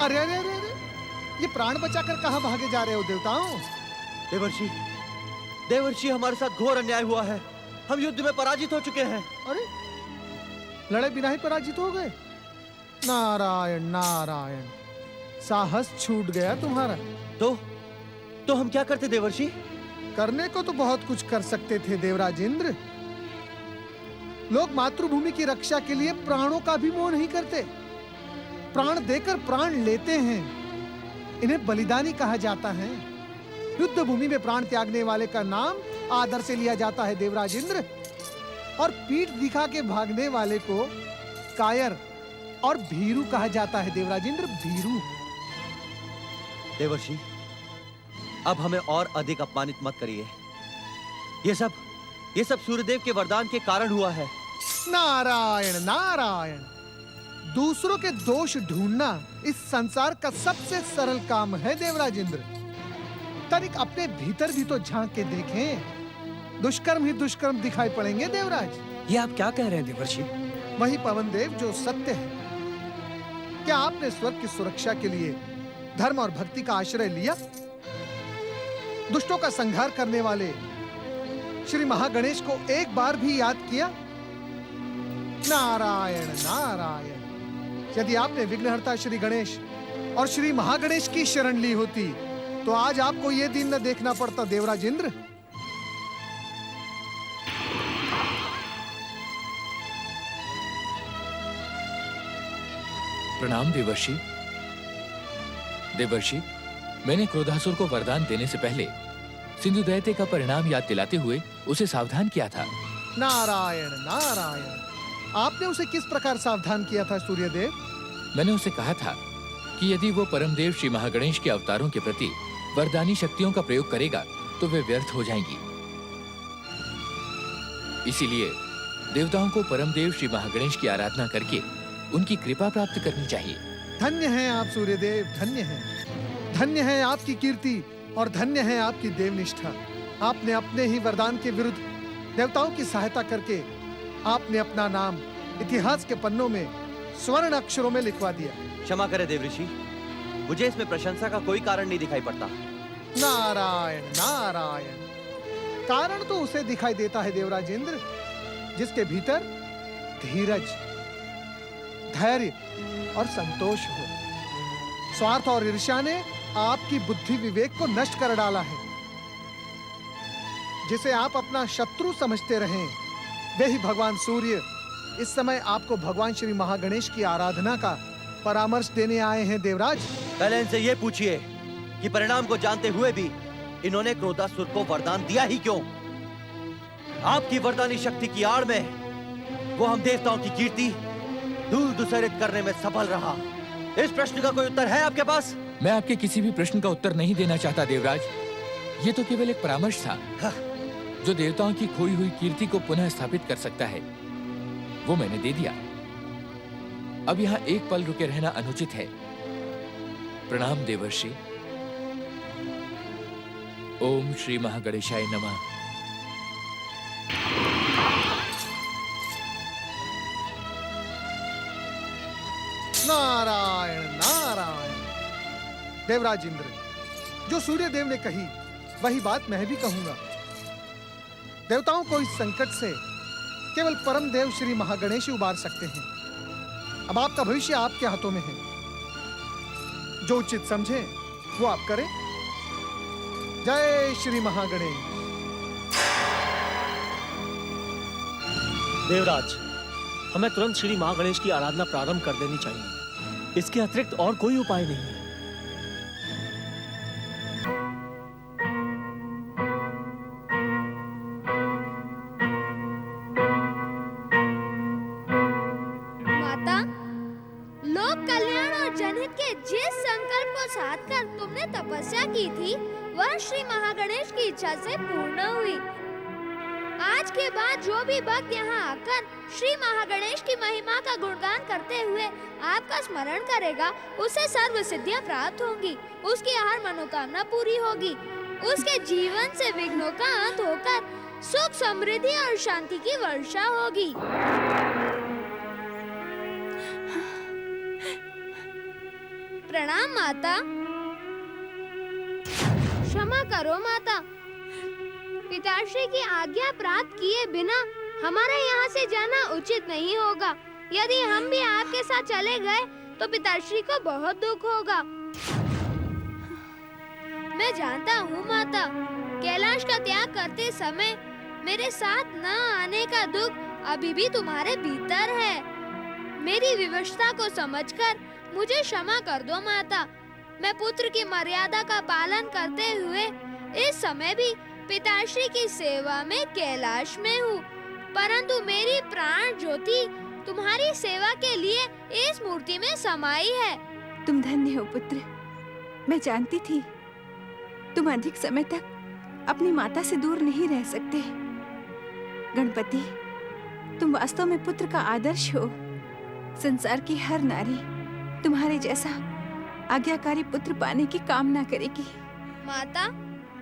अरे अरे अरे अरे, ये प्राण बचाकर कहां भागे जा रहे हो देवताओं? देवर्षि, देवर्षि, हमारे साथ घोर अन्याय हुआ है। हम युद्ध में पराजित हो चुके हैं। अरे, लड़े बिना ही पराजित हो गए? नारायण नारायण, साहस छूट गया तुम्हारा। तो हम क्या करते देवर्षि? करने को तो बहुत कुछ कर सकते थे देवराज इंद्र। लोग मातृभूमि की रक्षा के लिए प्राणों का भी मोह नहीं करते, प्राण देकर प्राण लेते हैं। इन्हें बलिदानी कहा जाता है। युद्ध भूमि में प्राण त्यागने वाले का नाम आदर से लिया जाता है देवराज इंद्र, और पीठ दिखा के भागने वाले को कायर और भीरू कहा जाता है देवराज इंद्र, भीरू। देवर्षि, अब हमें और अधिक अपमानित मत करिए। ये सब सूर्यदेव के वरदान के कारण हुआ है। नारायण नारायण, दूसरों के दोष ढूंढना इस संसार का सबसे सरल काम है देवराज इंद्र। तनिक अपने भीतर भी तो झांक के देखें, दुष्कर्म ही दुष्कर्म दिखाई पड़ेंगे देवराज। ये आप क्या कह रहे हैं देवर्षि? वही पवन देव जो सत्य है। क्या आपने स्वर्ग की सुरक्षा के लिए धर्म और भक्ति का आश्रय लिया? दुष्टों का संहार करने वाले श्री महागणेश को एक बार भी याद किया? नारायण नारायण, यदि आपने विघ्नहर्ता श्री गणेश और श्री महागणेश की शरण ली होती तो आज आपको यह दिन न देखना पड़ता देवराज इंद्र। प्रणाम देवर्षि। देवर्षि, मैंने क्रोधासुर को वरदान देने से पहले सिंधु दैत्य का परिणाम याद दिलाते हुए उसे सावधान किया था। नारायण नारायण, आपने उसे किस प्रकार सावधान किया था सूर्यदेव? मैंने उसे कहा था कि यदि वो परमदेव श्री महागणेश के अवतारों के प्रति वरदानी शक्तियों का प्रयोग करेगा तो वे व्यर्थ हो जाएंगी। इसीलिए देवताओं को परमदेव श्री महागणेश की आराधना करके उनकी कृपा प्राप्त करनी चाहिए। धन्य हैं आप सूर्यदेव, धन्य हैं। धन्य है आपकी कीर्ति और धन्य है आपकी देवनिष्ठा। आपने अपने ही वरदान के विरुद्ध देवताओं की सहायता करके आपने अपना नाम इतिहास के पन्नों में स्वर्ण अक्षरों में लिखवा दिया। क्षमा करें देवऋषि, मुझे इसमें प्रशंसा का कोई कारण नहीं दिखाई पड़ता। नारायण नारायण, कारण तो उसे दिखाई देता है देवराज इंद्र जिसके भीतर धीरज, धैर्य और संतोष हो। स्वार्थ और ईर्ष्या ने आपकी बुद्धि विवेक को नष्ट कर डाला है। जिसे आप अपना शत्रु समझते रहें, वे ही भगवान सूर्य इस समय आपको भगवान श्री महागणेश की आराधना का परामर्श देने आए हैं देवराज। पहले इनसे ये पूछिए कि परिणाम को जानते हुए भी इन्होंने क्रोधासुर को वरदान दिया ही क्यों? आपकी वरदानी शक्ति की आड़ में वो हम देवताओं की कीर्ति दूर दुसरित करने में सफल रहा। इस प्रश्न का कोई उत्तर है आपके पास? मैं आपके किसी भी प्रश्न का उत्तर नहीं देना चाहता देवराज। ये तो केवल एक परामर्श था जो देवताओं की खोई हुई कीर्ति को पुनः स्थापित कर सकता है, वो मैंने दे दिया। अब यहाँ एक पल रुके रहना अनुचित है। प्रणाम देवर्षि। ओम श्री महागणेशाय नमः। नारायण नारायण। देवराज इंद्र, जो सूर्य देव ने कही वही बात मैं भी कहूंगा। देवताओं को इस संकट से केवल परम देव श्री महागणेश ही उबार सकते हैं। अब आपका भविष्य आपके हाथों में है। जो उचित समझे वो आप करें। जय श्री महागणेश। देवराज, हमें तुरंत श्री महागणेश की आराधना प्रारंभ कर देनी चाहिए। इसके अतिरिक्त और कोई उपाय नहीं है। माता, लोक कल्याण और जनहित के जिस संकल्प को साध कर तुमने तपस्या की थी वह श्री महागणेश की इच्छा से पूर्ण हुई। आज के बाद जो भी भक्त यहाँ आकर श्री महागणेश की महिमा का गुणगान करते हुए आपका स्मरण करेगा, उसे सर्व सिद्धियां प्राप्त होंगी, उसकी हर मनोकामना पूरी होगी, उसके जीवन से विघ्नों का अंत होकर सुख, समृद्धि और शांति की वर्षा होगी। प्रणाम माता। क्षमा करो माता, पिताश्री की आज्ञा प्राप्त किए बिना हमारा यहाँ से जाना उचित नहीं होगा। यदि हम भी आपके साथ चले गए तो पिताश्री को बहुत दुख होगा। मैं जानता हूँ माता, कैलाश का त्याग करते समय मेरे साथ न आने का दुख अभी भी तुम्हारे भीतर है। मेरी विवशता को समझकर मुझे क्षमा कर दो माता। मैं पुत्र की मर्यादा का पालन करते हुए इस समय भी पिताश्री की सेवा में कैलाश में हूँ, परंतु मेरी प्राण ज्योति तुम्हारी सेवा के लिए इस मूर्ति में समाई है। तुम धन्य हो पुत्र। मैं जानती थी तुम अधिक समय तक अपनी माता से दूर नहीं रह सकते। गणपति, तुम वास्तव में पुत्र का आदर्श हो। संसार की हर नारी तुम्हारे जैसा आज्ञाकारी पुत्र पाने की कामना करेगी। माता,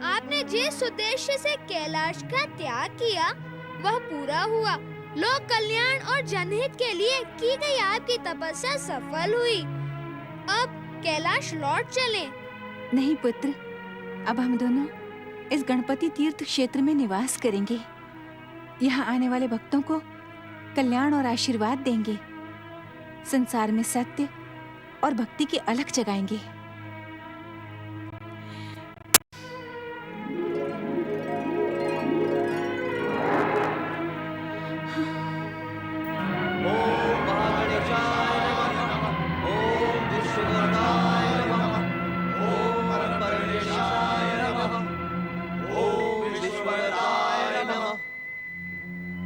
आपने जिस उद्देश्य से कैलाश का त्याग किया वह पूरा हुआ। लोक कल्याण और जनहित के लिए की गई आपकी तपस्या सफल हुई। अब कैलाश लौट चलें। नहीं पुत्र, अब हम दोनों इस गणपति तीर्थ क्षेत्र में निवास करेंगे। यहाँ आने वाले भक्तों को कल्याण और आशीर्वाद देंगे। संसार में सत्य और भक्ति की अलख जगाएंगे।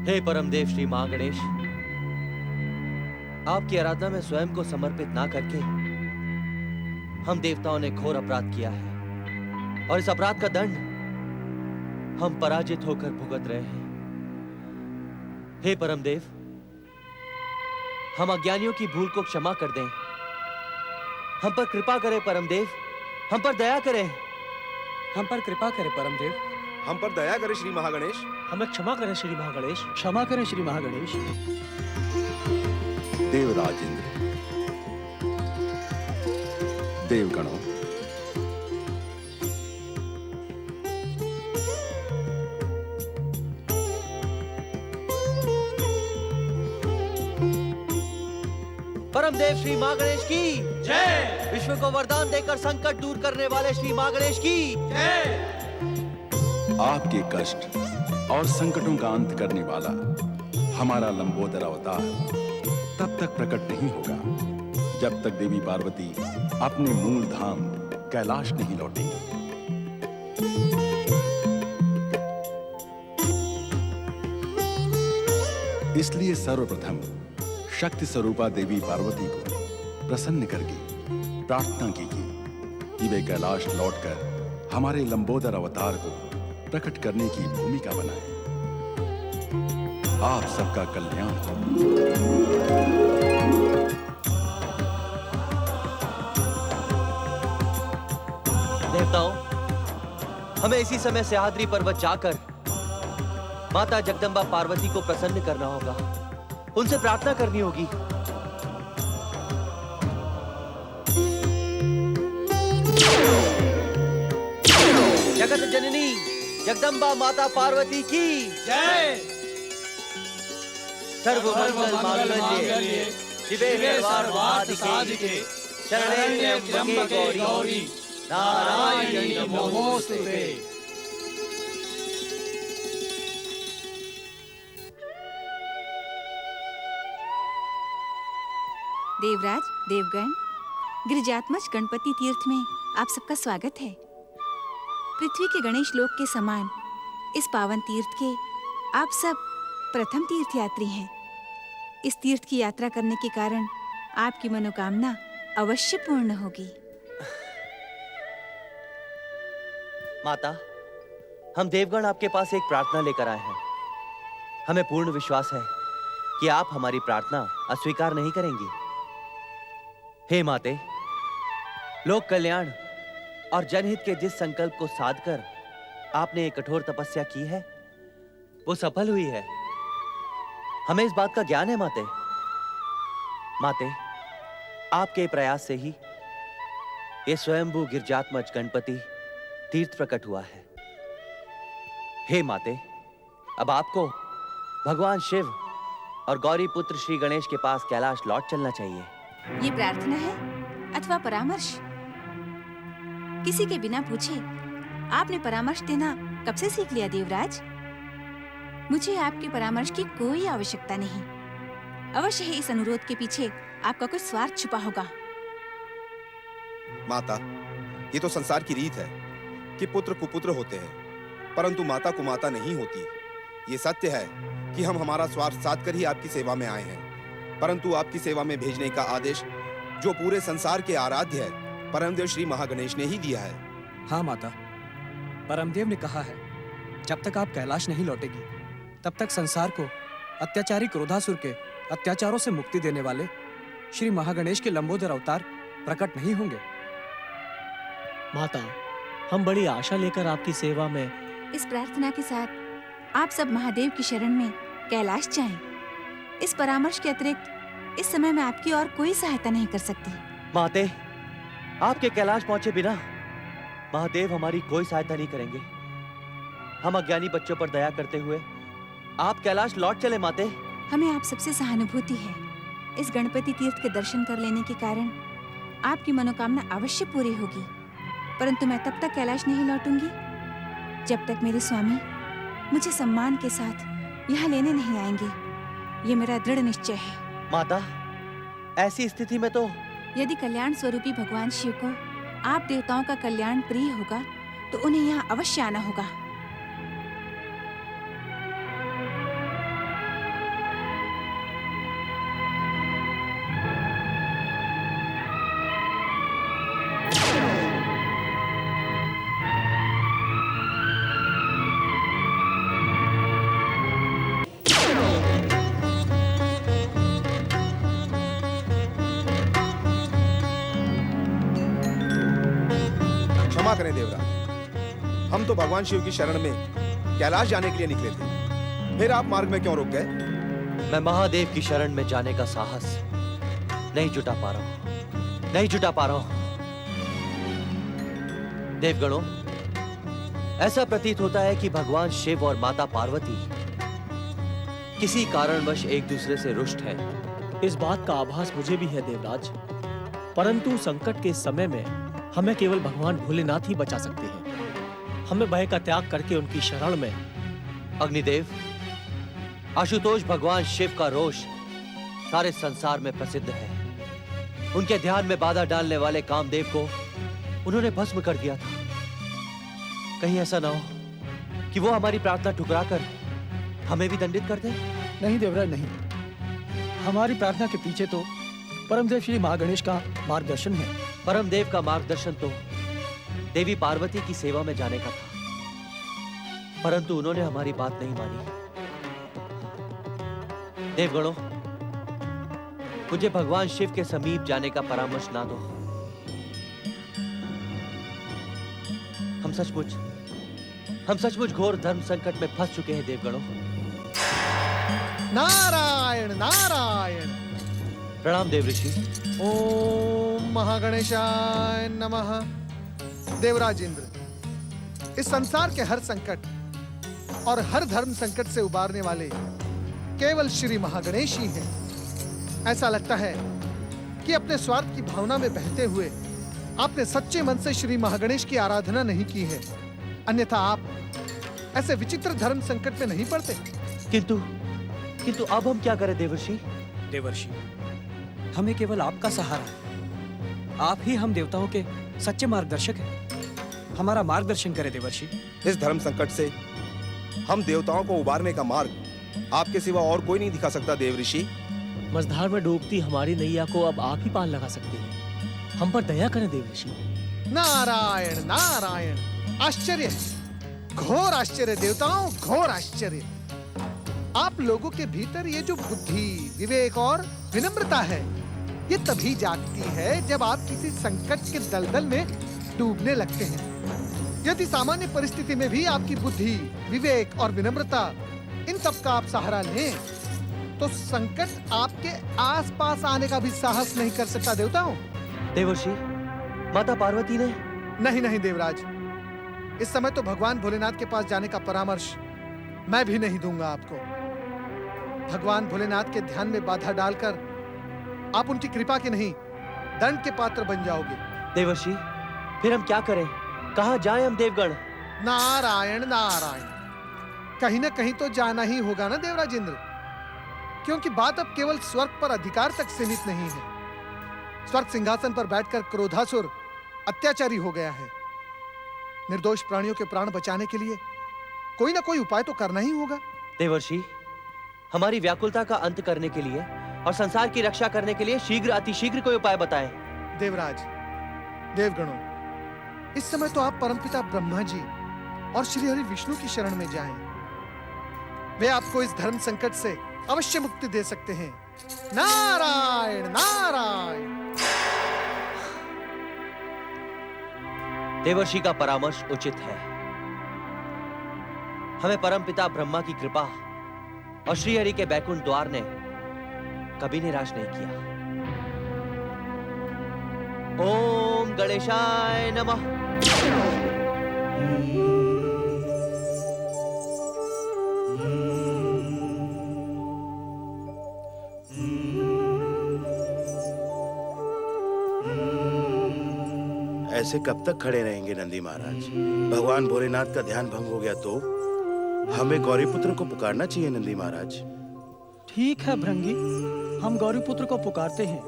हे परमदेव श्री महागणेश, आपकी आराधना में स्वयं को समर्पित ना करके हम देवताओं ने घोर अपराध किया है और इस अपराध का दंड हम पराजित होकर भुगत रहे हैं। हे परमदेव, हम अज्ञानियों की भूल को क्षमा कर दें। हम पर कृपा करें परमदेव, हम पर दया करें। हम पर कृपा करें परमदेव, हम पर दया करें श्री महागणेश। हमें क्षमा करें श्री महागणेश। क्षमा करें श्री महागणेश। देवराज इंद्र, देवगणों, परमदेव श्री महागणेश की जय। विश्व को वरदान देकर संकट दूर करने वाले श्री महागणेश की जय। आपके कष्ट और संकटों का अंत करने वाला हमारा लंबोदर अवतार तब तक प्रकट नहीं होगा जब तक देवी पार्वती अपने मूल धाम कैलाश नहीं लौटेंगी। इसलिए सर्वप्रथम शक्ति स्वरूपा देवी पार्वती को प्रसन्न करके प्रार्थना कीजिए कि वे कैलाश लौटकर हमारे लंबोदर अवतार को प्रकट करने की भूमिका बनाए। आप सबका कल्याण हो। देवताओं, हमें इसी समय सह्याद्री पर्वत जाकर माता जगदम्बा पार्वती को प्रसन्न करना होगा, उनसे प्रार्थना करनी होगी। जगत जननी जगदम्बा माता पार्वती की जय। सर्वमंगल मांगल्ये शिवे सर्वार्थ साधिके शरण्ये त्र्यंबके गौरी नारायणी नमोस्तुते। देवराज, देवगण, गिरिजात्मज गणपति तीर्थ में आप सबका स्वागत है। पृथ्वी के गणेश लोक के समान इस पावन तीर्थ के आप सब प्रथम तीर्थयात्री हैं। इस तीर्थ की यात्रा करने के कारण आपकी मनोकामना अवश्य पूर्ण होगी। माता, हम देवगण आपके पास एक प्रार्थना लेकर आए हैं। हमें पूर्ण विश्वास है कि आप हमारी प्रार्थना अस्वीकार नहीं करेंगी। हे माते, लोक कल्याण और जनहित के जिस संकल्प को साधकर आपने एक कठोर तपस्या की है वो सफल हुई है। हमें इस बात का ज्ञान है माते। माते, आपके प्रयास से ही ये स्वयंभू गिरजात्मज गणपति तीर्थ प्रकट हुआ है। हे माते, अब आपको भगवान शिव और गौरी पुत्र श्री गणेश के पास कैलाश लौट चलना चाहिए। ये प्रार्थना है अथवा परामर्श? किसी के बिना पूछे आपने परामर्श देना कब से सीख लिया देवराज? मुझे आपके परामर्श की कोई आवश्यकता नहीं। अवश्य ही इस अनुरोध के पीछे आपका कोई स्वार्थ छुपा होगा। माता, ये तो संसार की रीत है कि पुत्र कुपुत्र होते हैं, परंतु माता कुमाता नहीं होती। ये सत्य है कि हम हमारा स्वार्थ साध कर ही आपकी सेवा में आए हैं, परंतु आपकी सेवा में भेजने का आदेश जो पूरे संसार के आराध्य है परमदेव श्री महागणेश ने ही दिया है। हाँ माता, परमदेव ने कहा है जब तक आप कैलाश नहीं लौटेगी तब तक संसार को अत्याचारी क्रोधासुर के अत्याचारों से मुक्ति देने वाले श्री महागणेश के लंबोदर अवतार प्रकट नहीं होंगे। माता, हम बड़ी आशा लेकर आपकी सेवा में। इस प्रार्थना के साथ आप सब महादेव की शरण में कैलाश जाएं। इस परामर्श के अतिरिक्त इस समय मैं आपकी और कोई सहायता नहीं कर सकती। माते, आपके कैलाश पहुंचे बिना महादेव हमारी कोई सहायता नहीं करेंगे। हम अज्ञानी बच्चों पर दया करते हुए आप कैलाश लौट चले माते। हमें आप सबसे सहानुभूति है। इस गणपति तीर्थ के दर्शन कर लेने के कारण आपकी मनोकामना अवश्य पूरी होगी, परंतु मैं तब तक कैलाश नहीं लौटूंगी जब तक मेरे स्वामी मुझे सम्मान के साथ यहाँ लेने नहीं आएंगे। ये मेरा दृढ़ निश्चय है। माता, ऐसी स्थिति में तो यदि कल्याण स्वरूपी भगवान शिव को आप देवताओं का कल्याण प्रिय होगा तो उन्हें यहाँ अवश्य आना होगा। क्षमा करें देवराज, हम तो भगवान शिव की शरण में कैलाश जाने के लिए निकले थे, फिर आप मार्ग में क्यों रुक गए? मैं महादेव की शरण में जाने का साहस नहीं जुटा पा रहा हूं, नहीं जुटा पा रहा हूं। देवगणों, ऐसा प्रतीत होता है कि भगवान शिव और माता पार्वती किसी कारणवश एक दूसरे से रुष्ट हैं। इस बात का आभास मुझे भी है देवराज, परंतु संकट के समय में हमें केवल भगवान भोलेनाथ ही बचा सकते हैं। हमें भय का त्याग करके उनकी शरण में। अग्निदेव, आशुतोष भगवान शिव का रोष सारे संसार में प्रसिद्ध है। उनके ध्यान में बाधा डालने वाले कामदेव को उन्होंने भस्म कर दिया था। कहीं ऐसा ना हो कि वो हमारी प्रार्थना ठुकराकर हमें भी दंडित कर दे। नहीं देवराज, नहीं। हमारी प्रार्थना के पीछे तो परमदेव श्री महागणेश का मार्गदर्शन है। परमदेव का मार्गदर्शन तो देवी पार्वती की सेवा में जाने का था, परंतु उन्होंने हमारी बात नहीं मानी। देवगणों, मुझे भगवान शिव के समीप जाने का परामर्श ना दो। हम सचमुच घोर धर्म संकट में फंस चुके हैं देवगणों। नारायण नारायण। प्रणाम देव ऋषि। ओम महागणेशाय नमः। देवराज इंद्र, इस संसार के हर संकट और हर धर्म संकट से उबारने वाले केवल श्री महागणेश ही हैं। ऐसा लगता है कि अपने स्वार्थ की भावना में बहते हुए आपने सच्चे मन से श्री महागणेश की आराधना नहीं की है, अन्यथा आप ऐसे विचित्र धर्म संकट में नहीं पड़ते। किंतु अब हम क्या करें देवर्षि? देवर्षि, हमें केवल आपका सहारा है। आप ही हम देवताओं के सच्चे मार्गदर्शक हैं। हमारा मार्गदर्शन करें देवर्षि। इस धर्म संकट से हम देवताओं को उबारने का मार्ग आपके सिवा और कोई नहीं दिखा सकता देव ऋषि। मझधार में डूबती हमारी नैया को अब आप ही पार लगा सकते हैं। हम पर दया करें देव ऋषि। नारायण नारायण। आश्चर्य, घोर आश्चर्य देवताओं, घोर आश्चर्य। आप लोगों के भीतर ये जो बुद्धि, विवेक और विनम्रता है, ये तभी जागती है जब आप किसी संकट के दलदल में डूबने लगते हैं। यदि सामान्य परिस्थिति में भी आपकी बुद्धि, विवेक और विनम्रता, इन सब का आप सहारा लें, तो संकट आपके आसपास आने का भी साहस नहीं कर सकता देवताओं। देवर्षि, माता पार्वती ने? नहीं नहीं देवराज, इस समय तो भगवान भोलेनाथ के पास जाने का परामर्श मैं भी नहीं दूंगा आपको। भगवान भोलेनाथ के ध्यान में बाधा डालकर आप उनकी कृपा के नहीं, दंड के पात्र बन जाओगे। देवर्षि, फिर हम क्या करें? कहाँ जाएं हम देवगण? नारायण नारायण, कहीं ना कहीं तो जाना ही होगा ना देवराज इंद्र, क्योंकि बात अब केवल स्वर्ग पर अधिकार तक सीमित नहीं है। स्वर्ग सिंहासन पर बैठकर क्रोधासुर अत्याचारी हो गया है। निर्दोष प्राणियों के प्राण बचाने के लिए कोई ना कोई उपाय तो करना ही होगा। देवर्षि, हमारी व्याकुलता का अंत करने के लिए और संसार की रक्षा करने के लिए शीघ्र अतिशीघ्र कोई उपाय बताएं। देवराज, देवगणों, इस समय तो आप परमपिता ब्रह्मा जी और श्री हरि विष्णु की शरण में जाएं। वे आपको इस धर्म संकट से अवश्य मुक्ति दे सकते हैं। नारायण नारायण। देवर्षि का परामर्श उचित है। हमें परमपिता ब्रह्मा की कृपा और श्री हरि के बैकुंठ द्वार ने कभी निराश नहीं किया। ओम गणेशाय नमः। ऐसे कब तक खड़े रहेंगे नंदी महाराज? भगवान भोलेनाथ का ध्यान भंग हो गया तो हमें गौरीपुत्र को पुकारना चाहिए नंदी महाराज। ठीक है भृंगी, हम गौरीपुत्र को पुकारते हैं,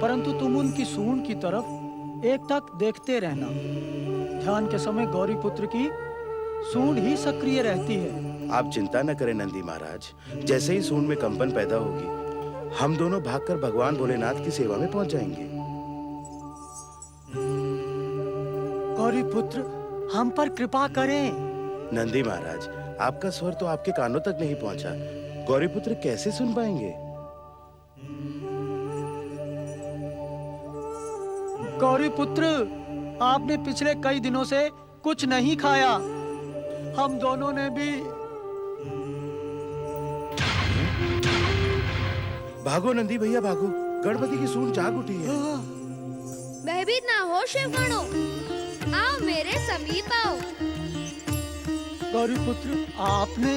परंतु तुम उनकी सूंड की तरफ एकटक देखते रहना। ध्यान के समय गौरीपुत्र की सूंड ही सक्रिय रहती है। आप चिंता न करें नंदी महाराज, जैसे ही सूंड में कंपन पैदा होगी हम दोनों भागकर भगवान भोलेनाथ की सेवा में पहुंच जाएंगे। गौरीपुत्र, हम पर कृपा करें। नंदी महाराज, आपका स्वर तो आपके कानों तक नहीं पहुंचा, गौरीपुत्र कैसे सुन पाएंगे? गौरीपुत्र, आपने पिछले कई दिनों से कुछ नहीं खाया। हम दोनों ने भी। भागो नंदी भैया भागो, गणपति की सूंड जाग उठी है। भयभीत ना हो शिवगणों, आओ मेरे समीप आओ। गौरीपुत्र, आपने।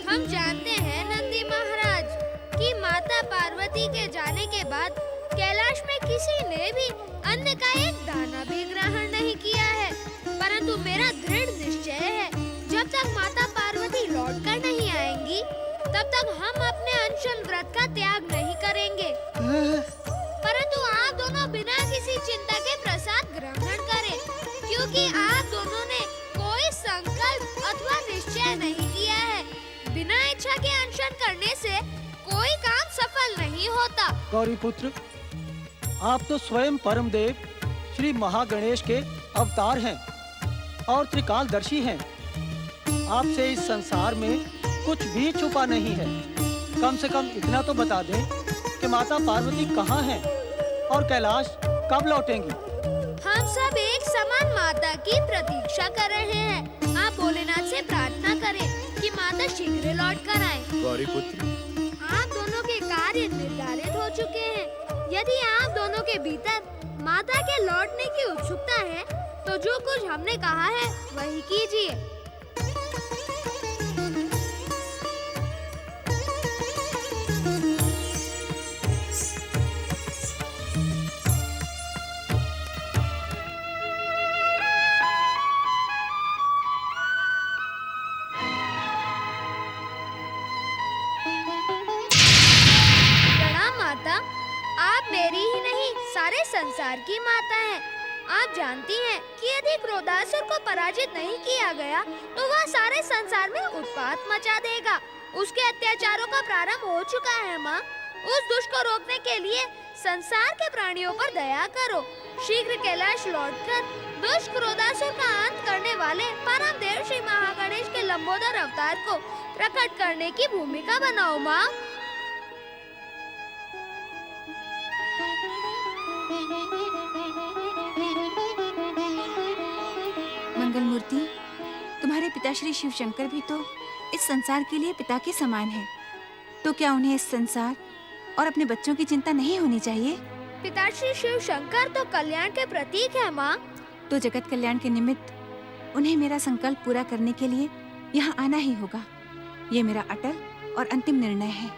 हम जानते हैं नंदी महाराज कि माता पार्वती के जाने के बाद कैलाश में किसी ने भी अन्न का एक दाना भी ग्रहण नहीं किया है, परंतु मेरा दृढ़ निश्चय है जब तक माता पार्वती लौट कर नहीं आएंगी तब तक हम अपने अनशन व्रत का त्याग नहीं करेंगे। परंतु आप दोनों बिना किसी चिंता के प्रसाद ग्रहण करें, क्योंकि आप दोनों ने कोई संकल्प अथवा निश्चय नहीं किया है। बिना इच्छा के अनशन करने से कोई काम सफल नहीं होता। गौरीपुत्र, आप तो स्वयं परमदेव श्री महागणेश के अवतार हैं और त्रिकालदर्शी हैं। आपसे इस संसार में कुछ भी छुपा नहीं है। कम से कम इतना तो बता दें कि माता पार्वती कहाँ हैं और कैलाश कब लौटेंगी। हम सब एक समान माता की प्रतीक्षा कर रहे हैं। आप भोलेनाथ से प्रार्थना करें कि माता शीघ्र लौट कर आए। गौरीपुत्र, आप दोनों के कार्य निर्धारित हो चुके हैं। यदि आप दोनों के भीतर माता के लौटने की उत्सुकता है तो जो कुछ हमने कहा है वही कीजिए। आप मेरी ही नहीं सारे संसार की माता हैं। आप जानती हैं कि यदि क्रोधासुर को पराजित नहीं किया गया तो वह सारे संसार में उत्पात मचा देगा। उसके अत्याचारों का प्रारंभ हो चुका है माँ। उस दुष्ट को रोकने के लिए संसार के प्राणियों पर दया करो। शीघ्र कैलाश लौटकर दुष्ट क्रोधासुर का अंत करने वाले परम देव श्री महागणेश के लंबोदर अवतार को प्रकट करने की भूमिका बनाओ माँ। मंगल मूर्ति, तुम्हारे पिता श्री शिव शंकर भी तो इस संसार के लिए पिता के समान है, तो क्या उन्हें इस संसार और अपने बच्चों की चिंता नहीं होनी चाहिए? पिता श्री शिव शंकर तो कल्याण के प्रतीक है माँ। तो जगत कल्याण के निमित्त उन्हें मेरा संकल्प पूरा करने के लिए यहाँ आना ही होगा। ये मेरा अटल और अंतिम निर्णय है।